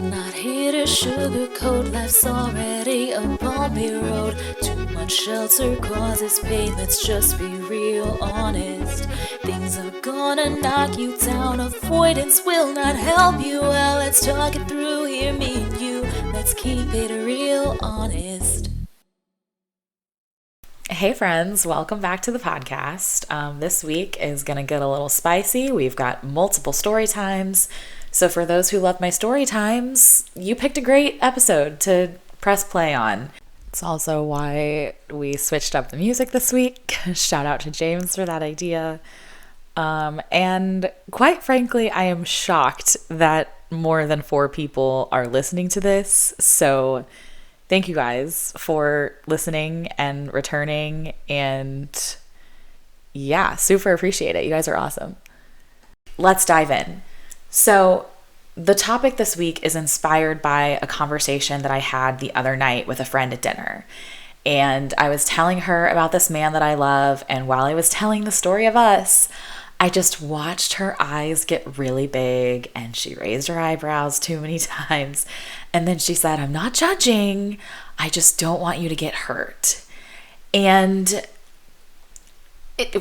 Not here to sugarcoat, life's already a bumpy road. Too much shelter causes pain, let's just be real honest. Things are gonna knock you down, avoidance will not help you. Well, let's talk it through here, me and you, let's keep it real honest. Hey friends, welcome back to the podcast. This week is going to get a little spicy. We've got multiple story times. So for those who love my story times, you picked a great episode to press play on. It's also why we switched up the music this week. Shout out to James for that idea. And quite frankly, I am shocked that more than 4 people are listening to this. So thank you guys for listening and returning, and yeah, super appreciate it. You guys are awesome. Let's dive in. So the topic this week is inspired by a conversation that I had the other night with a friend at dinner. And I was telling her about this man that I love, and while I was telling the story of us, I just watched her eyes get really big and she raised her eyebrows too many times. And then she said, "I'm not judging. I just don't want you to get hurt." And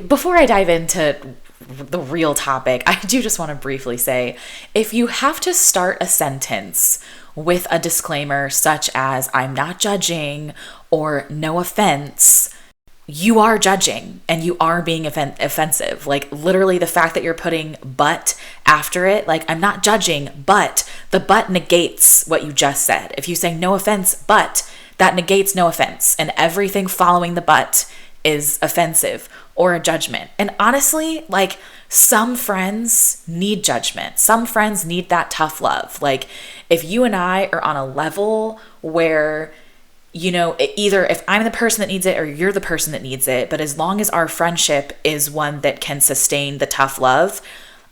before I dive into the real topic, I do just want to briefly say, if you have to start a sentence with a disclaimer such as "I'm not judging" or "no offense," you are judging and you are being offensive. Like literally the fact that you're putting "but" after it, like "I'm not judging, but," the "but" negates what you just said. If you say "no offense, but," that negates "no offense," and everything following the "but" is offensive or a judgment. And honestly, like some friends need judgment. Some friends need that tough love. Like if you and I are on a level where, you know, either if I'm the person that needs it or you're the person that needs it, but as long as our friendship is one that can sustain the tough love,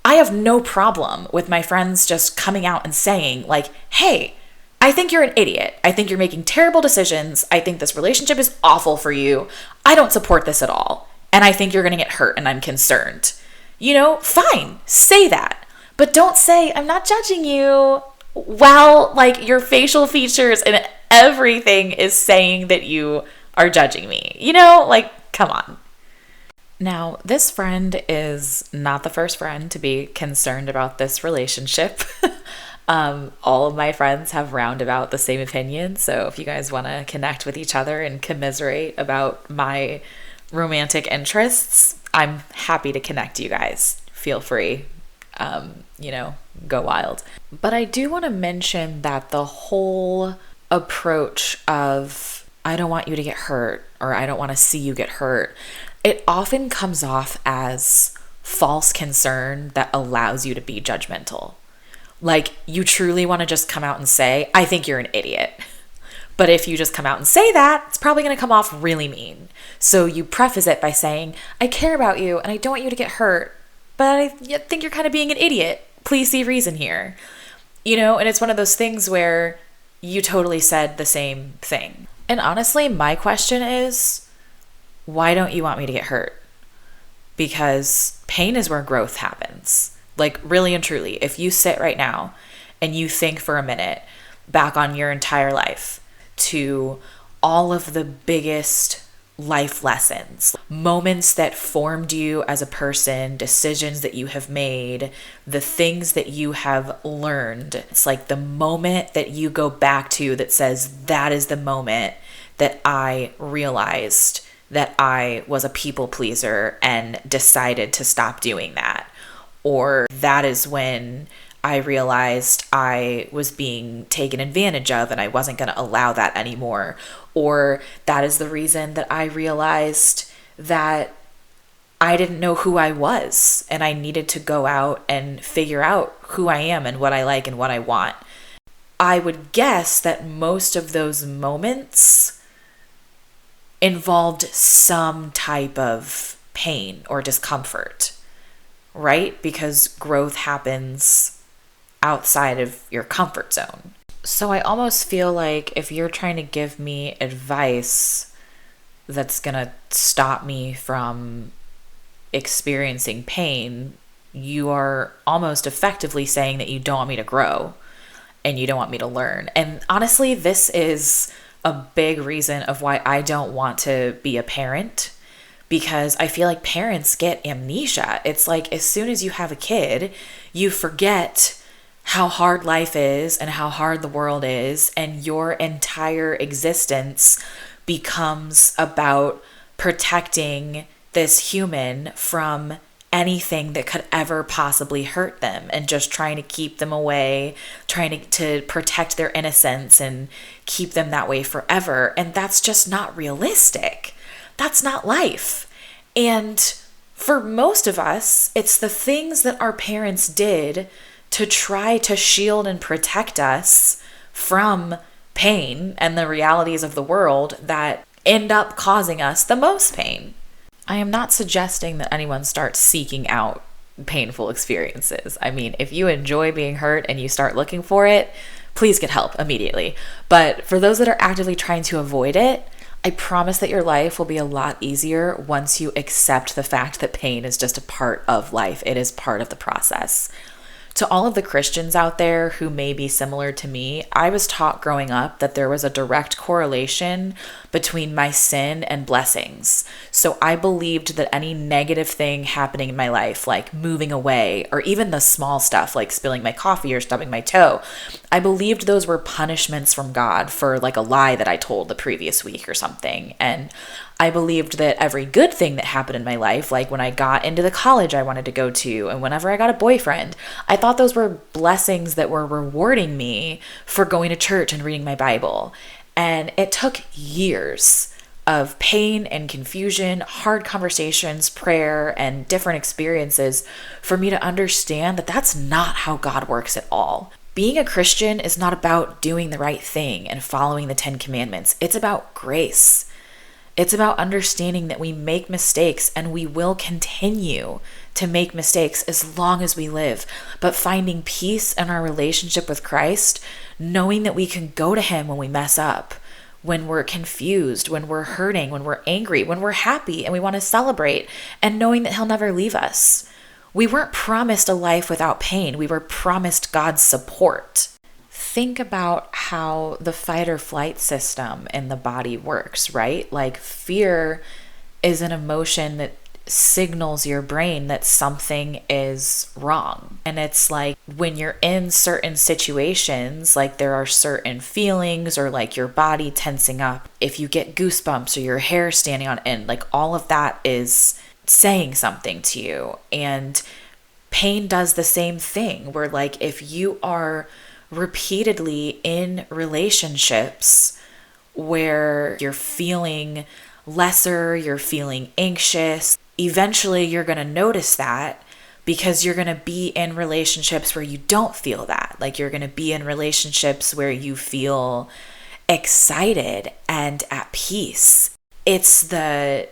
I have no problem with my friends just coming out and saying like, "Hey, I think you're an idiot. I think you're making terrible decisions. I think this relationship is awful for you. I don't support this at all. And I think you're going to get hurt and I'm concerned." You know, fine, say that. But don't say, "I'm not judging you." Well, like your facial features and everything is saying that you are judging me. You know, like, come on. Now, this friend is not the first friend to be concerned about this relationship. All of my friends have roundabout the same opinion. So if you guys want to connect with each other and commiserate about my romantic interests, I'm happy to connect you guys. Feel free. Go wild. But I do want to mention that the whole approach of "I don't want you to get hurt" or "I don't want to see you get hurt," it often comes off as false concern that allows you to be judgmental. Like you truly want to just come out and say, "I think you're an idiot." But if you just come out and say that, it's probably going to come off really mean. So you preface it by saying, "I care about you and I don't want you to get hurt, but I think you're kind of being an idiot. Please see reason here." You know, and it's one of those things where you totally said the same thing. And honestly, my question is, why don't you want me to get hurt? Because pain is where growth happens. Like really and truly, if you sit right now and you think for a minute back on your entire life to all of the biggest life lessons, moments that formed you as a person, decisions that you have made, the things that you have learned. It's like the moment that you go back to that says, "That is the moment that I realized that I was a people pleaser and decided to stop doing that." Or that is when I realized I was being taken advantage of and I wasn't going to allow that anymore. Or that is the reason that I realized that I didn't know who I was and I needed to go out and figure out who I am and what I like and what I want. I would guess that most of those moments involved some type of pain or discomfort, right? Because growth happens outside of your comfort zone. So I almost feel like if you're trying to give me advice that's going to stop me from experiencing pain, you are almost effectively saying that you don't want me to grow. and you don't want me to learn. And honestly, this is a big reason of why I don't want to be a parent, because I feel like parents get amnesia. It's like as soon as you have a kid, you forget how hard life is and how hard the world is, and your entire existence becomes about protecting this human from anything that could ever possibly hurt them, and just trying to keep them away, trying to protect their innocence and keep them that way forever. And that's just not realistic. That's not life. And for most of us, it's the things that our parents did to try to shield and protect us from pain and the realities of the world that end up causing us the most pain. I am not suggesting that anyone starts seeking out painful experiences. I mean, if you enjoy being hurt and you start looking for it, please get help immediately. But for those that are actively trying to avoid it, I promise that your life will be a lot easier once you accept the fact that pain is just a part of life. It is part of the process. To all of the Christians out there who may be similar to me, I was taught growing up that there was a direct correlation between my sin and blessings. So I believed that any negative thing happening in my life, like moving away, or even the small stuff like spilling my coffee or stubbing my toe, I believed those were punishments from God for like a lie that I told the previous week or something. And I believed that every good thing that happened in my life, like when I got into the college I wanted to go to, and whenever I got a boyfriend, I thought those were blessings that were rewarding me for going to church and reading my Bible. And it took years of pain and confusion, hard conversations, prayer, and different experiences for me to understand that that's not how God works at all. Being a Christian is not about doing the right thing and following the 10 Commandments. It's about grace. It's about understanding that we make mistakes and we will continue to make mistakes as long as we live, but finding peace in our relationship with Christ, knowing that we can go to Him when we mess up, when we're confused, when we're hurting, when we're angry, when we're happy and we want to celebrate, and knowing that He'll never leave us. We weren't promised a life without pain. We were promised God's support. Think about how the fight or flight system in the body works, right? Like fear is an emotion that signals your brain that something is wrong. And it's like when you're in certain situations, like there are certain feelings or like your body tensing up, if you get goosebumps or your hair standing on end, like all of that is saying something to you. And pain does the same thing, where like if you are repeatedly in relationships where you're feeling lesser, you're feeling anxious, eventually you're going to notice that, because you're going to be in relationships where you don't feel that. Like you're going to be in relationships where you feel excited and at peace. It's the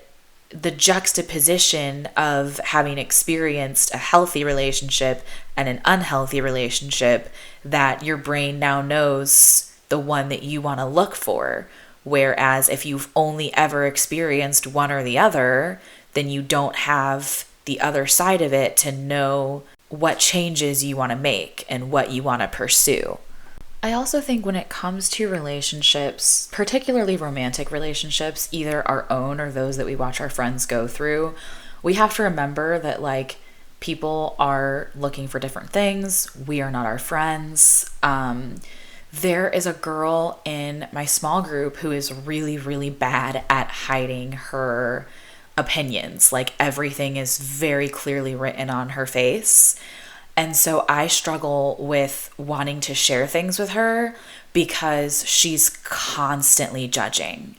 juxtaposition of having experienced a healthy relationship and an unhealthy relationship that your brain now knows the one that you want to look for. Whereas if you've only ever experienced one or the other, then you don't have the other side of it to know what changes you want to make and what you want to pursue. I also think when it comes to relationships, particularly romantic relationships, either our own or those that we watch our friends go through, we have to remember that like people are looking for different things. We are not our friends. There is a girl in my small group who is really, really bad at hiding her opinions. Like everything is very clearly written on her face. And so I struggle with wanting to share things with her because she's constantly judging.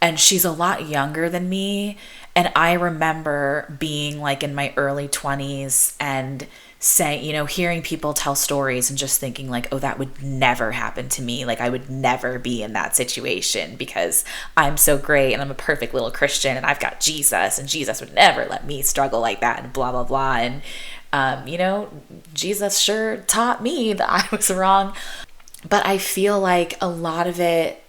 And she's a lot younger than me. And I remember being like in my early 20s and saying, hearing people tell stories and just thinking like, oh, that would never happen to me. Like I would never be in that situation because I'm so great and I'm a perfect little Christian and I've got Jesus and Jesus would never let me struggle like that and blah, blah, blah. And Jesus sure taught me that I was wrong. But I feel like a lot of it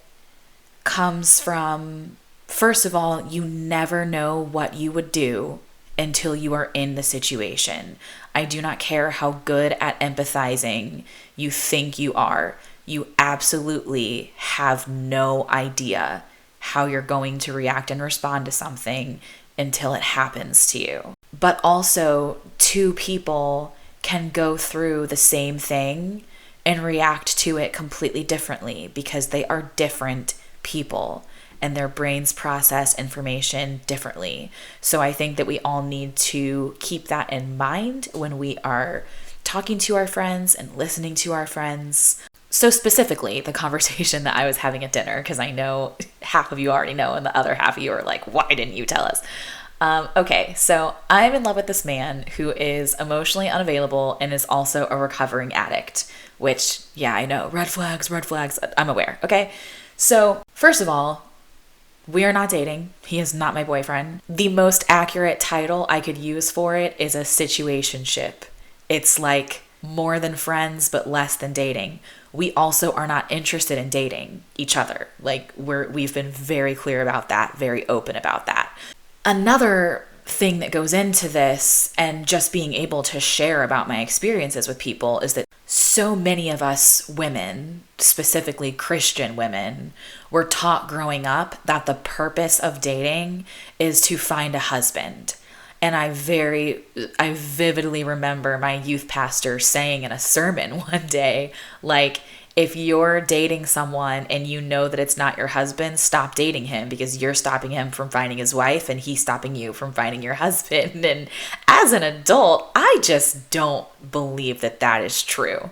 comes from, first of all, you never know what you would do until you are in the situation. I do not care how good at empathizing you think you are. You absolutely have no idea how you're going to react and respond to something until it happens to you. But also, two people can go through the same thing and react to it completely differently because they are different people and their brains process information differently. So I think that we all need to keep that in mind when we are talking to our friends and listening to our friends. So specifically, the conversation that I was having at dinner, because I know half of you already know and the other half of you are like, why didn't you tell us? Okay, so I'm in love with this man who is emotionally unavailable and is also a recovering addict, which, yeah, I know, red flags, I'm aware, okay? So, first of all, we are not dating. He is not my boyfriend. The most accurate title I could use for it is a situationship. It's like more than friends, but less than dating. We also are not interested in dating each other. Like, we've been very clear about that, very open about that. Another thing that goes into this and just being able to share about my experiences with people is that so many of us women, specifically Christian women, were taught growing up that the purpose of dating is to find a husband. And I vividly remember my youth pastor saying in a sermon one day, like, if you're dating someone and you know that it's not your husband, stop dating him because you're stopping him from finding his wife and he's stopping you from finding your husband. And as an adult, I just don't believe that that is true.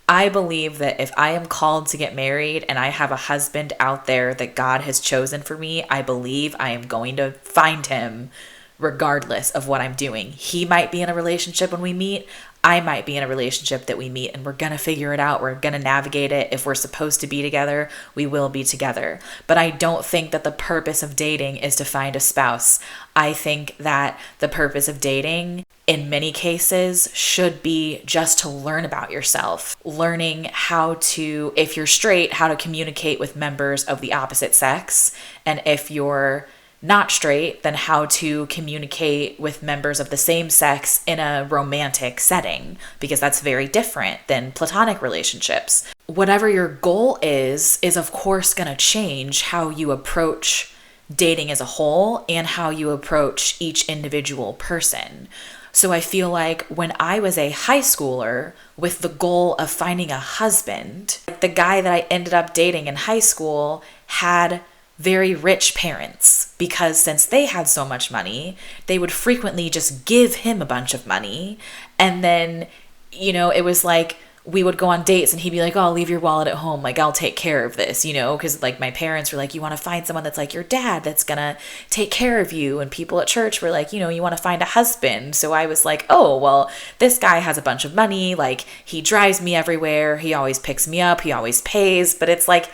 I believe that if I am called to get married and I have a husband out there that God has chosen for me, I believe I am going to find him regardless of what I'm doing. He might be in a relationship when we meet. I might be in a relationship that we meet, and we're going to figure it out. We're going to navigate it. If we're supposed to be together, we will be together. But I don't think that the purpose of dating is to find a spouse. I think that the purpose of dating, in many cases, should be just to learn about yourself. Learning how to, if you're straight, how to communicate with members of the opposite sex. And if you're not straight, then how to communicate with members of the same sex in a romantic setting, because that's very different than platonic relationships. Whatever your goal is of course going to change how you approach dating as a whole and how you approach each individual person. So I feel like when I was a high schooler with the goal of finding a husband, the guy that I ended up dating in high school had very rich parents, because since they had so much money, they would frequently just give him a bunch of money. And then, it was like we would go on dates and he'd be like, oh, leave your wallet at home. Like, I'll take care of this, because like my parents were like, you want to find someone that's like your dad that's going to take care of you. And people at church were like, you want to find a husband. So I was like, oh, well, this guy has a bunch of money. Like, he drives me everywhere. He always picks me up. He always pays. But it's like,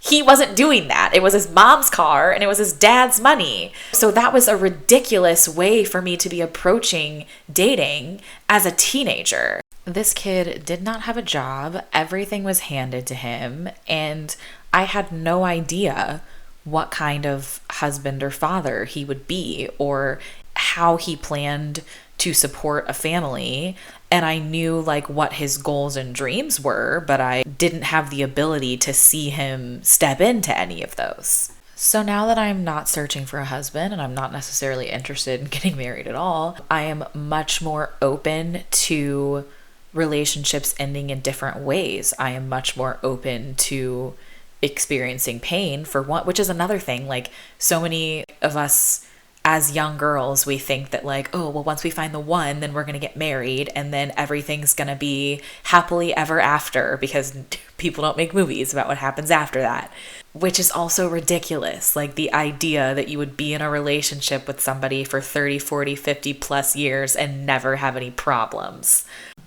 he wasn't doing that. It was his mom's car and it was his dad's money. So that was a ridiculous way for me to be approaching dating as a teenager. This kid did not have a job. Everything was handed to him. And I had no idea what kind of husband or father he would be or how he planned to support a family. And I knew like what his goals and dreams were, but I didn't have the ability to see him step into any of those. So now that I'm not searching for a husband and I'm not necessarily interested in getting married at all, I am much more open to relationships ending in different ways. I am much more open to experiencing pain for one, which is another thing. Like, so many of us as young girls, we think that like, oh, well, once we find the one, then we're going to get married and then everything's going to be happily ever after, because people don't make movies about what happens after that, which is also ridiculous. Like, the idea that you would be in a relationship with somebody for 30, 40, 50 plus years and never have any problems.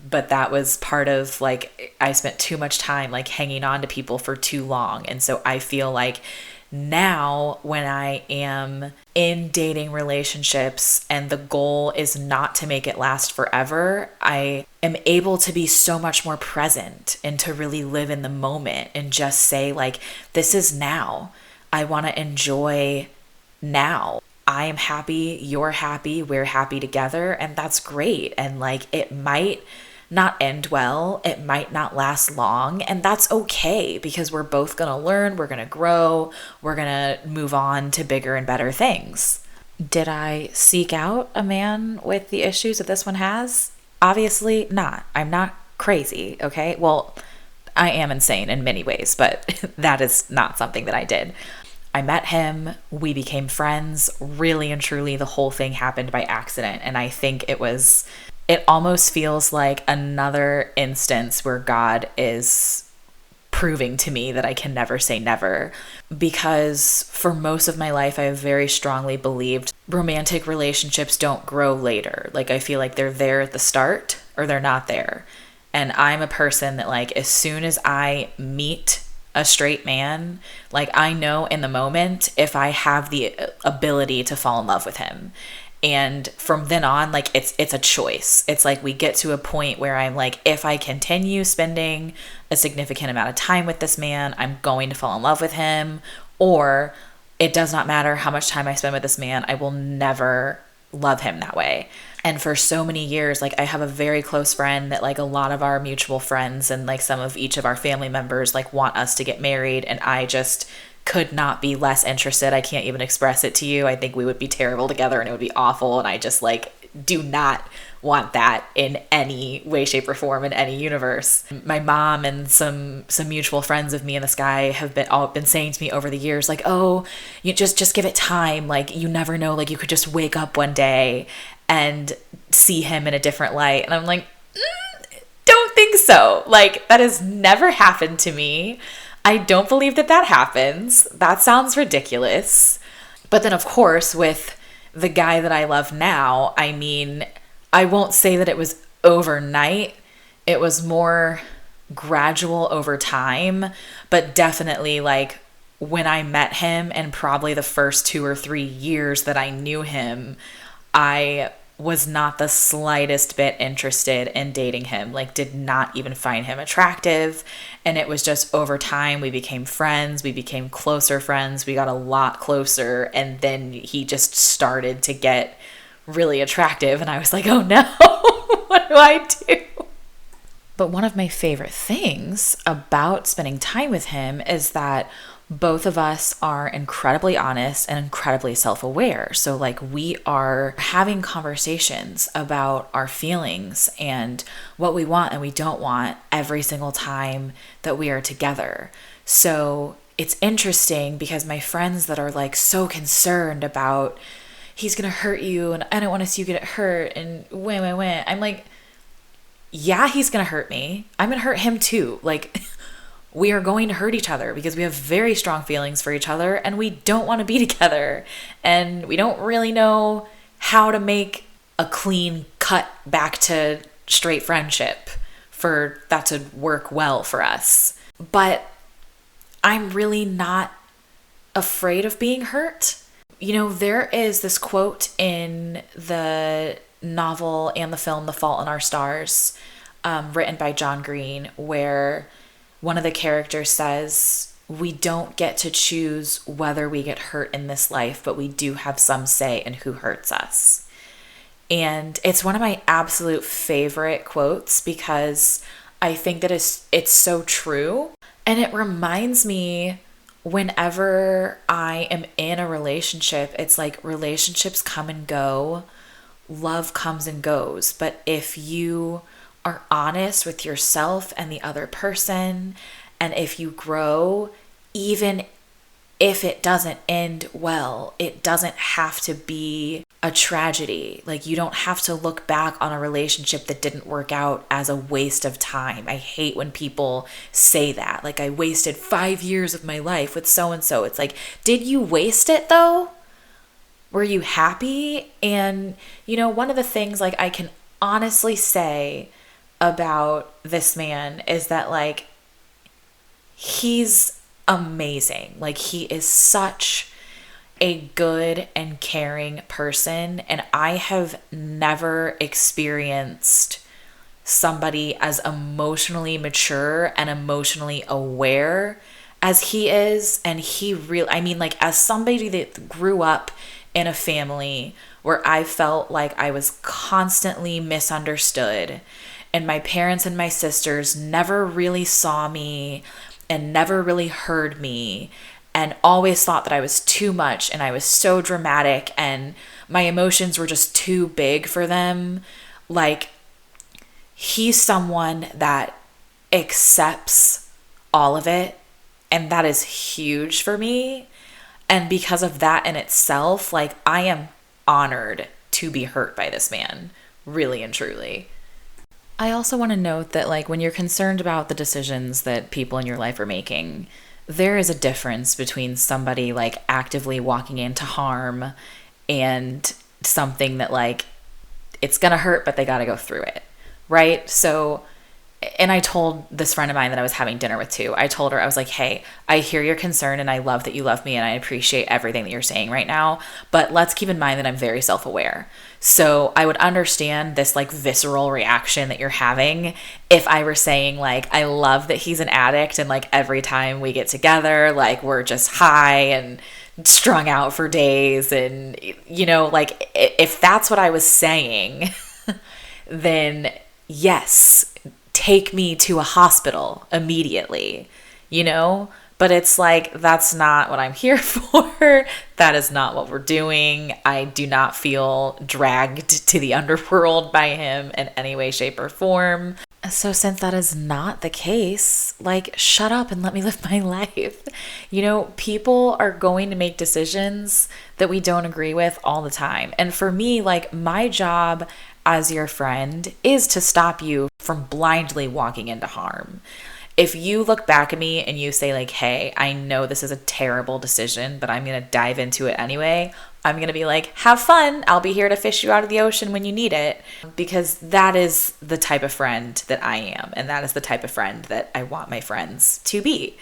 But that was part of like, I spent too much time like hanging on to people for too long. And so I feel like now when I am in dating relationships and the goal is not to make it last forever, I am able to be so much more present and to really live in the moment and just say like, this is now. I want to enjoy now. I am happy, you're happy, we're happy together, and that's great. And like, it might not end well, it might not last long, and that's okay because we're both gonna learn, we're gonna grow, we're gonna move on to bigger and better things. Did I seek out a man with the issues that this one has? Obviously not. I'm not crazy, okay? Well, I am insane in many ways, but that is not something that I did. I met him, we became friends. Really and truly, the whole thing happened by accident. And I think it almost feels like another instance where God is proving to me that I can never say never. Because for most of my life, I have very strongly believed romantic relationships don't grow later. Like, I feel like they're there at the start or they're not there. And I'm a person that, like, as soon as I meet a straight man, like, I know in the moment if I have the ability to fall in love with him. And from then on, like, it's a choice. It's like we get to a point where I'm like, if I continue spending a significant amount of time with this man, I'm going to fall in love with him. Or it does not matter how much time I spend with this man, I will never love him that way. And for so many years, like, I have a very close friend that, like, a lot of our mutual friends and like some of each of our family members like want us to get married, and I just could not be less interested. I can't even express it to you. I think we would be terrible together and it would be awful, and I just like do not want that in any way, shape, or form in any universe. My mom and some mutual friends of me and this guy have been saying to me over the years, like, oh, you just give it time. Like, you never know. Like, you could just wake up one day and see him in a different light. And I'm like, don't think so. Like, that has never happened to me. I don't believe that happens. That sounds ridiculous. But then, of course, with the guy that I love now, I mean, I won't say that it was overnight. It was more gradual over time, but definitely like when I met him and probably the first 2 or 3 years that I knew him, I was not the slightest bit interested in dating him, like did not even find him attractive. And it was just over time, we became friends, we became closer friends, we got a lot closer. And then he just started to get really attractive. And I was like, oh no, what do I do? But one of my favorite things about spending time with him is that both of us are incredibly honest and incredibly self-aware. So like we are having conversations about our feelings and what we want and we don't want every single time that we are together. So it's interesting because my friends that are like so concerned about he's going to hurt you and I don't want to see you get hurt and when, I'm like, yeah, he's going to hurt me. I'm going to hurt him too. Like, we are going to hurt each other because we have very strong feelings for each other and we don't want to be together. And we don't really know how to make a clean cut back to straight friendship for that to work well for us. But I'm really not afraid of being hurt. You know, there is this quote in the novel and the film The Fault in Our Stars, written by John Green, where one of the characters says, we don't get to choose whether we get hurt in this life, but we do have some say in who hurts us. And it's one of my absolute favorite quotes because I think that it's so true. And it reminds me whenever I am in a relationship, it's like relationships come and go, love comes and goes. But if you are honest with yourself and the other person, and if you grow, even if it doesn't end well, it doesn't have to be a tragedy. Like, you don't have to look back on a relationship that didn't work out as a waste of time. I hate when people say that. Like, I wasted 5 years of my life with so-and-so. It's like, did you waste it though? Were you happy? And, you know, one of the things like I can honestly say about this man is that like he's amazing. Like, he is such a good and caring person, and I have never experienced somebody as emotionally mature and emotionally aware as he is. And he really, I mean, like, as somebody that grew up in a family where I felt like I was constantly misunderstood, and my parents and my sisters never really saw me and never really heard me, and always thought that I was too much and I was so dramatic and my emotions were just too big for them. Like, he's someone that accepts all of it, and that is huge for me. And because of that in itself, like, I am honored to be hurt by this man, really and truly. I also want to note that, like, when you're concerned about the decisions that people in your life are making, there is a difference between somebody, like, actively walking into harm and something that, like, it's gonna hurt, but they gotta go through it, right? So, and I told this friend of mine that I was having dinner with too, I told her, I was like, hey, I hear your concern and I love that you love me and I appreciate everything that you're saying right now, but let's keep in mind that I'm very self-aware. So I would understand this, like, visceral reaction that you're having if I were saying, like, I love that he's an addict and, like, every time we get together, like, we're just high and strung out for days, and, you know, like, if that's what I was saying, then yes, take me to a hospital immediately, you know? But it's like, that's not what I'm here for. That is not what we're doing. I do not feel dragged to the underworld by him in any way, shape, or form. So since that is not the case, like, shut up and let me live my life. You know, people are going to make decisions that we don't agree with all the time. And for me, like, my job as your friend is to stop you from blindly walking into harm. If you look back at me and you say, like, hey, I know this is a terrible decision, but I'm going to dive into it anyway, I'm going to be like, have fun. I'll be here to fish you out of the ocean when you need it. Because that is the type of friend that I am. And that is the type of friend that I want my friends to be.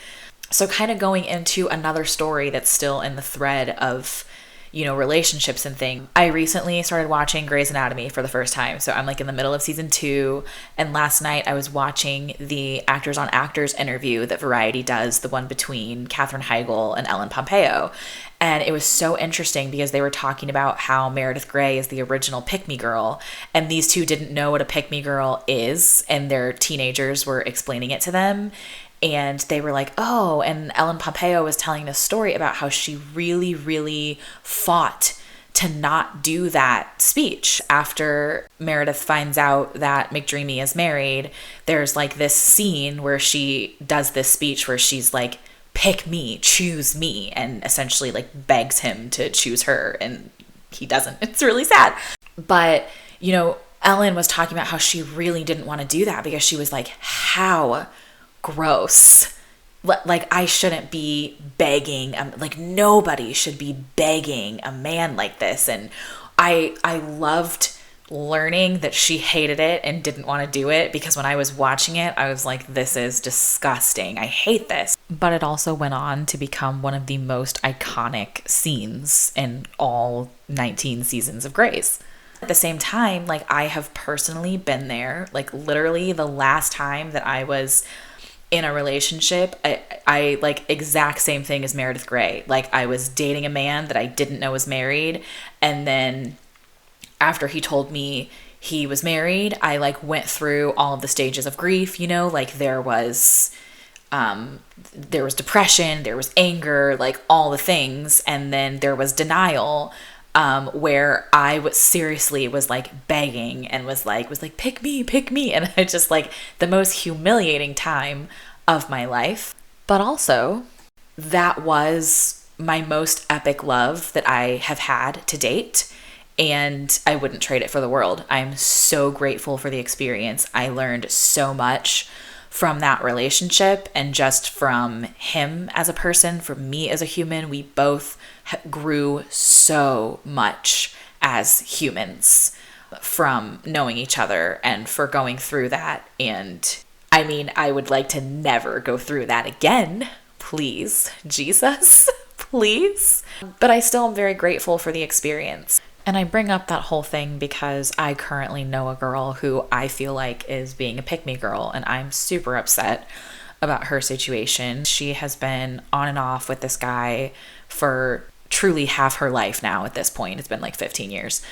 So kind of going into another story that's still in the thread of, you know, relationships and things. I recently started watching Grey's Anatomy for the first time. So I'm, like, in the middle of season 2. And last night I was watching the Actors on Actors interview that Variety does, the one between Katherine Heigl and Ellen Pompeo. And it was so interesting because they were talking about how Meredith Grey is the original pick-me girl. And these two didn't know what a pick-me girl is. And their teenagers were explaining it to them. And they were like, oh, and Ellen Pompeo was telling this story about how she really, really fought to not do that speech. After Meredith finds out that McDreamy is married, there's, like, this scene where she does this speech where she's like, pick me, choose me, and essentially, like, begs him to choose her, and he doesn't. It's really sad. But, you know, Ellen was talking about how she really didn't want to do that because she was like, how gross. Like, I shouldn't be begging, like, nobody should be begging a man like this. And I loved learning that she hated it and didn't want to do it, because when I was watching it, I was like, this is disgusting. I hate this. But it also went on to become one of the most iconic scenes in all 19 seasons of Grey's. At the same time, like, I have personally been there. Like, literally the last time that I was in a relationship, I like, exact same thing as Meredith Grey. Like, I was dating a man that I didn't know was married, and then after he told me he was married, I, like, went through all of the stages of grief, you know, like, there was depression, there was anger, like, all the things, and then there was denial, where I was like begging and was like, pick me. And I just, like, the most humiliating time of my life. But also, that was my most epic love that I have had to date. And I wouldn't trade it for the world. I'm so grateful for the experience. I learned so much from that relationship, and just from him as a person, from me as a human. We both grew so much as humans from knowing each other and for going through that. And I mean, I would like to never go through that again. Please, Jesus, please. But I still am very grateful for the experience. And I bring up that whole thing because I currently know a girl who I feel like is being a pick-me girl, and I'm super upset about her situation. She has been on and off with this guy for truly half her life now at this point. It's been like 15 years.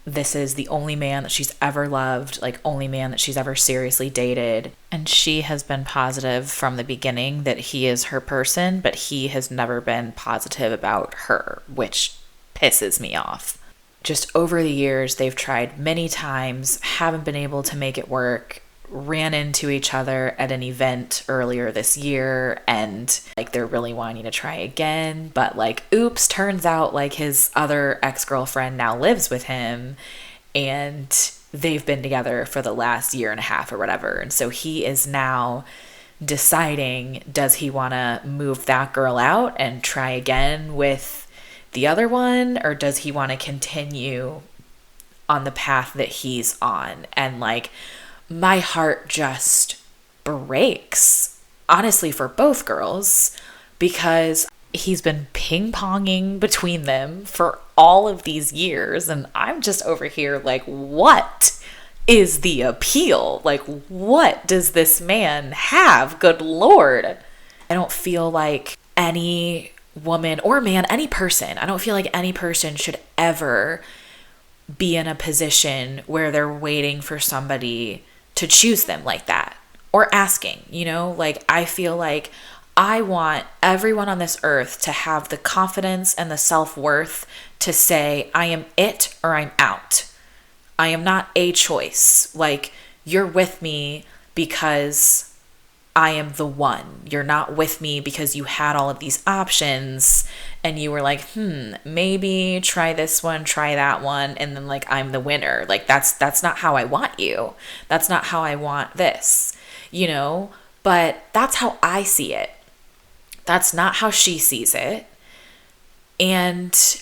This is the only man that she's ever loved, like only man that she's ever seriously dated. And she has been positive from the beginning that he is her person, but he has never been positive about her, which pisses me off. Just over the years, they've tried many times, haven't been able to make it work, ran into each other at an event earlier this year, and like they're really wanting to try again, but like oops, turns out like his other ex-girlfriend now lives with him, and they've been together for the last year and a half or whatever. And so he is now deciding, does he want to move that girl out and try again with the other one, or does he want to continue on the path that he's on? And like my heart just breaks, honestly, for both girls, because he's been ping-ponging between them for all of these years, and I'm just over here like, what is the appeal? Like, what does this man have? Good Lord. I don't feel like any woman or man, any person, I don't feel like any person should ever be in a position where they're waiting for somebody to choose them like that, or asking, you know, like I feel like I want everyone on this earth to have the confidence and the self-worth to say, I am it or I'm out. I am not a choice. Like, you're with me because I am the one. You're not with me because you had all of these options and you were like, maybe try this one, try that one, and then like I'm the winner. Like that's not how I want you. That's not how I want this, you know? But that's how I see it. That's not how she sees it. And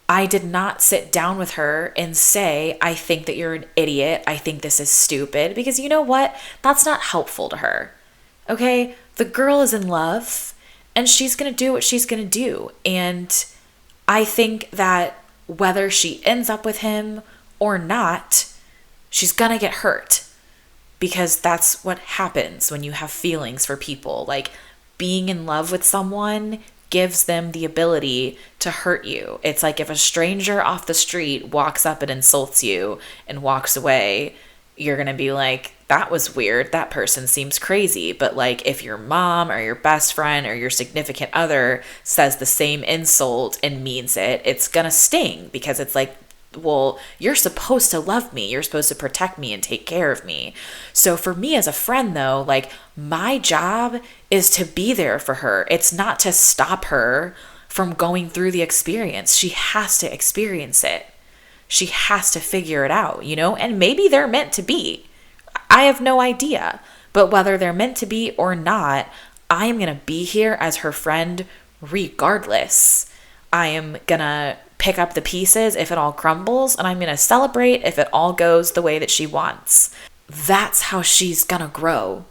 I did not sit down with her and say, I think that you're an idiot. I think this is stupid. Because you know what? That's not helpful to her. Okay? The girl is in love and she's going to do what she's going to do. And I think that whether she ends up with him or not, she's going to get hurt. Because that's what happens when you have feelings for people. Like, being in love with someone gives them the ability to hurt you. It's like if a stranger off the street walks up and insults you and walks away, you're going to be like, that was weird. That person seems crazy. But like if your mom or your best friend or your significant other says the same insult and means it, it's going to sting, because it's like, well, you're supposed to love me. You're supposed to protect me and take care of me. So for me as a friend though, like my job is to be there for her. It's not to stop her from going through the experience. She has to experience it. She has to figure it out, you know? And maybe they're meant to be. I have no idea. But whether they're meant to be or not, I am going to be here as her friend regardless. I am going to pick up the pieces if it all crumbles, and I'm going to celebrate if it all goes the way that she wants. That's how she's going to grow,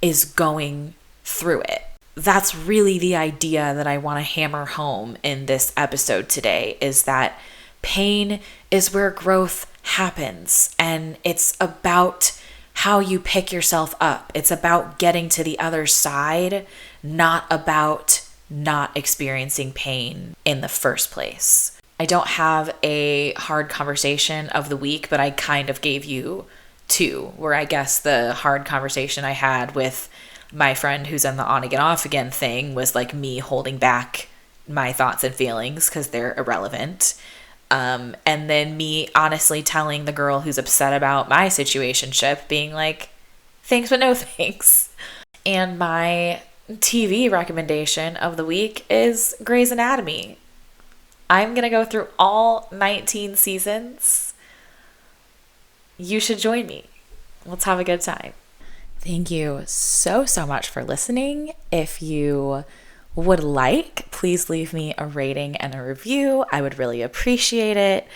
is going through it. That's really the idea that I want to hammer home in this episode today, is that pain is where growth happens, and it's about how you pick yourself up. It's about getting to the other side, not about not experiencing pain in the first place. I don't have a hard conversation of the week, but I kind of gave you two, where I guess the hard conversation I had with my friend who's in the on again, off again thing was like me holding back my thoughts and feelings because they're irrelevant. And then me honestly telling the girl who's upset about my situationship, being like, thanks, but no thanks. And my TV recommendation of the week is Grey's Anatomy. I'm going to go through all 19 seasons. You should join me. Let's have a good time. Thank you so much for listening. If you would like, please leave me a rating and a review. I would really appreciate it.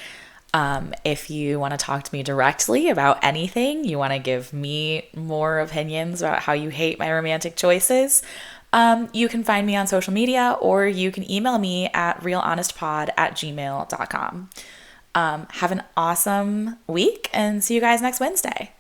If you want to talk to me directly about anything, you want to give me more opinions about how you hate my romantic choices, you can find me on social media, or you can email me at realhonestpod@gmail.com. Have an awesome week and see you guys next Wednesday.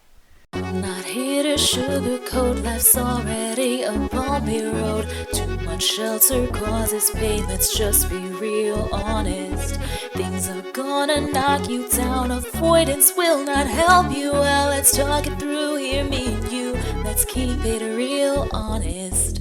I'm not here to sugarcoat, life's already a bumpy road. Too much much shelter causes pain, let's just be real honest. Things are gonna knock you down, avoidance will not help you. Well, let's talk it through here, me and you. Let's keep it real honest.